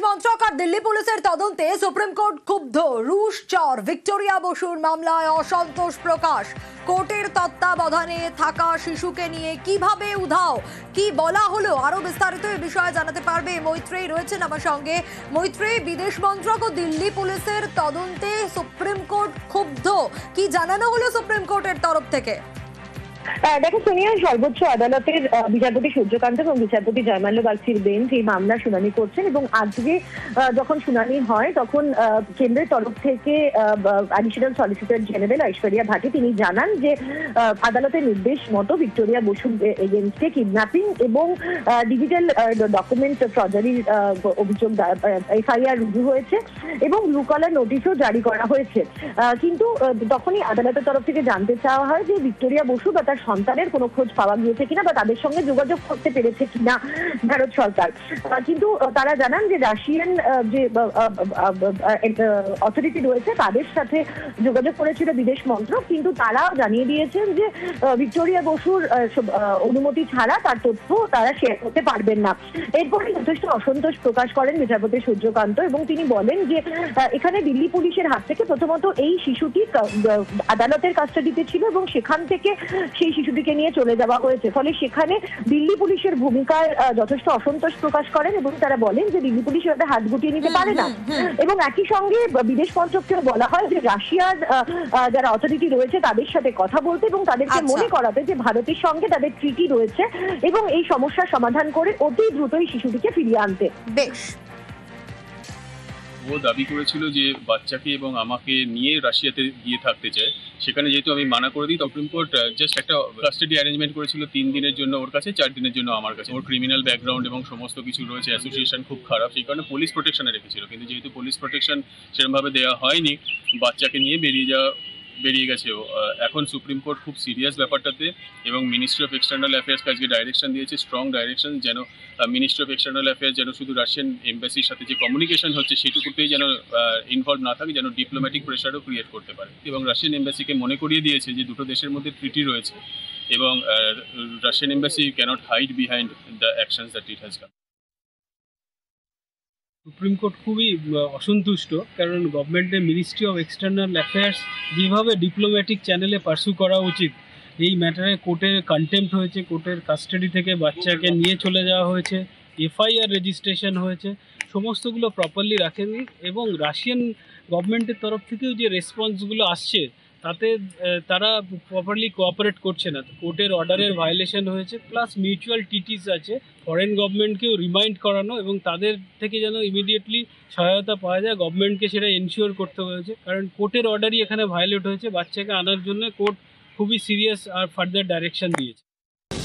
মন্ত্রক আর দিল্লি পুলিশের তদন্তে সুপ্রিম কোর্ট ক্ষুব্ধ। রুশ চর ভিক্টোরিয়া বসুর মামলায় অসন্তোষ প্রকাশ। কোর্টের তত্ত্বাবধানে থাকা শিশুকে নিয়ে কিভাবে উধাও, কি বলা হলো, আরো বিস্তারিত এই বিষয়ে জানাতে পারবে মৈত্রেয়ী রয়েছেন আমার সঙ্গে। মৈত্রেয়ী, বিদেশ মন্ত্রক ও দিল্লি পুলিশের তদন্তে সুপ্রিম কোর্ট ক্ষুব্ধ, কি জানানো হলো সুপ্রিম কোর্টের তরফ থেকে? দেখো সোনিয়া, সর্বোচ্চ আদালতের বিচারপতি সূর্যকান্ত এবং বিচারপতি জয়মাল্য বাগচির বেঞ্চ এই মামলা শুনানি করছেন এবং আজকে যখন শুনানি হয় তখন কেন্দ্রের তরফ থেকে অ্যাডিশনাল সলিসিটর জেনারেল ঐশ্বরিয়া ভাটি তিনি জানান যে আদালতের নির্দেশ মতো ভিক্টোরিয়া বসু এগেইনস্টে কিডন্যাপিং এবং ডিজিটাল ডকুমেন্ট ফর্জারির অভিযোগ এফআইআর রুজু হয়েছে এবং ব্লু কালার নোটিশও জারি করা হয়েছে। কিন্তু তখনই আদালতের তরফ থেকে জানতে চাওয়া হয় যে ভিক্টোরিয়া বসু বা তার সন্তানের কোনো খোঁজ পাওয়া গিয়েছে কিনা বা তাদের সঙ্গে যোগাযোগ করতে পেরেছে কিনা ভারত সরকার। কিন্তু তারা জানান যে রাশিয়ান যে অথরিটি রয়েছে তাদের সাথে যোগাযোগ করেছিল বিদেশ মন্ত্রক, কিন্তু তারা জানিয়ে দিয়েছেন যে ভিক্টোরিয়া বসুর অনুমতি ছাড়া তার তথ্য তারা শেয়ার করতে পারবেন না। এরপরে যথেষ্ট অসন্তোষ প্রকাশ করেন বিচারপতি সূর্যকান্ত এবং তিনি বলেন যে এখানে দিল্লি পুলিশের হাত থেকে প্রথমত এই শিশুটি আদালতের কাস্টাডিতে ছিল এবং সেখান থেকে সেই শিশুটিকে নিয়ে চলে যাওয়া হয়েছে, ফলে সেখানে দিল্লি পুলিশের ভূমিকার যথেষ্ট অসন্তোষ প্রকাশ করেন এবং তারা বলেন যে দিল্লি পুলিশ এভাবে হাত গুটিয়ে নিতে পারে না। এবং একই সঙ্গে বিদেশ মন্ত্রককেও বলা হয় যে রাশিয়ার যারা অথরিটি রয়েছে তাদের সাথে কথা বলতে এবং তাদেরকে মনে করাতে যে ভারতের সঙ্গে তাদের ট্রিটি রয়েছে এবং এই সমস্যার সমাধান করে অতি দ্রুতই শিশুটিকে ফিরিয়ে আনতে। বেশ, ও দাবি করেছিল যে বাচ্চাকে এবং আমাকে নিয়ে রাশিয়াতে গিয়ে থাকতে চায়। সেখানে যেহেতু আমি মানা করে দিই, সুপ্রিম কোর্ট জাস্ট একটা কাস্টাডি অ্যারেঞ্জমেন্ট করেছিল 3 দিনের জন্য ওর কাছে, 4 দিনের জন্য আমার কাছে। ওর ক্রিমিনাল ব্যাকগ্রাউন্ড এবং সমস্ত কিছু রয়েছে, অ্যাসোসিয়েশন খুব খারাপ, সেই কারণে পুলিশ প্রোটেকশনে রেখেছিল। কিন্তু যেহেতু পুলিশ প্রোটেকশন সেরকমভাবে দেওয়া হয়নি, বাচ্চাকে নিয়ে বেরিয়ে গেছে ও। এখন সুপ্রিম কোর্ট খুব সিরিয়াস ব্যাপারটাতে এবং মিনিস্ট্রি অফ এক্সটার্নাল অ্যাফেয়ার্সকে আজকে ডাইরেকশন দিয়েছে, স্ট্রং ডাইরেকশন, যেন মিনিস্ট্রি অফ এক্সটার্নাল অ্যাফেয়ার্স যেন শুধু রাশিয়ান এম্বাসির সাথে যে কমিউনিকেশন হচ্ছে সেটুকুতেই যেন ইনভলভ না থাকে, যেন ডিপ্লোম্যাটিক প্রেশারও ক্রিয়েট করতে পারে। এবং রাশিয়ান এম্বাসিকে মনে করিয়ে দিয়েছে যে দুটো দেশের মধ্যে ট্রিটি রয়েছে এবং Russian embassy cannot hide behind the actions that it has done. Supreme court খুবই অসন্তুষ্ট, কারণ গভর্নমেন্টের মিনিস্ট্রি অফ এক্সটার্নাল অ্যাফেয়ার্স যেভাবে ডিপ্লোম্যাটিক চ্যানেলে পার্সু করা উচিত, এই ম্যাটারে কোর্টের কন্টেম্প্ট হয়েছে, কোর্টের কাস্টাডি থেকে বাচ্চাকে নিয়ে চলে যাওয়া হয়েছে, এফআইআর রেজিস্ট্রেশন হয়েছে, সমস্তগুলো প্রপারলি রাখেনি এবং রাশিয়ান গভর্নমেন্টের তরফ থেকেও যে রেসপন্সগুলো আসছে তাতে তারা প্রপারলি কোঅপারেট করছে না। কোর্টের অর্ডারের ভায়োলেশন হয়েছে, প্লাস মিউচুয়াল টিটিস আছে, ফরেন গভর্নমেন্টকেও রিমাইন্ড করানো এবং তাদের থেকে যেন ইমিডিয়েটলি সহায়তা পাওয়া যায়, গভর্নমেন্টকে সেটা এনশিওর করতে হয়েছে। কারণ কোর্টের অর্ডারই এখানে ভায়োলেট হয়েছে, বাচ্চাকে আনার জন্য কোর্ট খুবই সিরিয়াস আর ফার্দার ডাইরেকশন দিয়েছে।